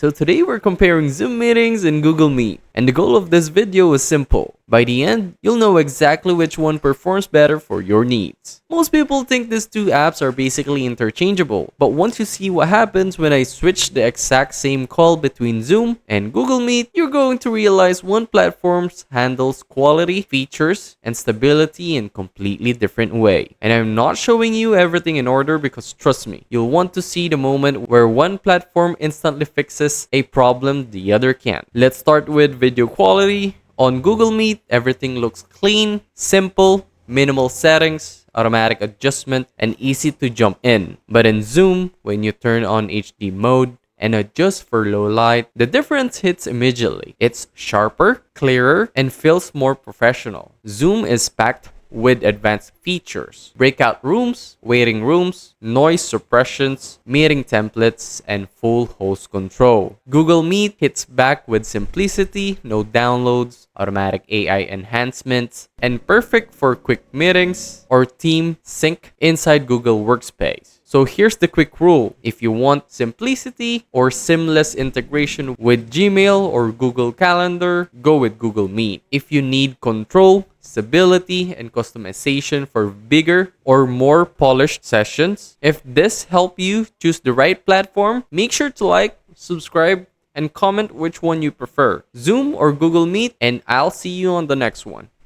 So today we're comparing Zoom meetings and Google Meet. And the goal of this video is simple. By the end, you'll know exactly which one performs better for your needs. Most people think these two apps are basically interchangeable, but once you see what happens when I switch the exact same call between Zoom and Google Meet, you're going to realize one platform handles quality, features, and stability in a completely different way. And I'm not showing you everything in order because trust me, you'll want to see the moment where one platform instantly fixes a problem the other can't. Let's start with video quality. On Google Meet, everything looks clean, simple, minimal settings, automatic adjustment, and easy to jump in. But in Zoom, when you turn on HD mode and adjust for low light, the difference hits immediately. It's sharper, clearer, and feels more professional. Zoom is packed with advanced features, breakout rooms, waiting rooms, noise suppressions, meeting templates, and full host control. Google Meet hits back with simplicity, no downloads, automatic AI enhancements, and perfect for quick meetings or team sync inside Google Workspace. So here's the quick rule. If you want simplicity or seamless integration with Gmail or Google Calendar, go with Google Meet. If you need control, stability, and customization for bigger or more polished sessions, if this helped you choose the right platform, make sure to like, subscribe, and comment which one you prefer, Zoom or Google Meet, and I'll see you on the next one.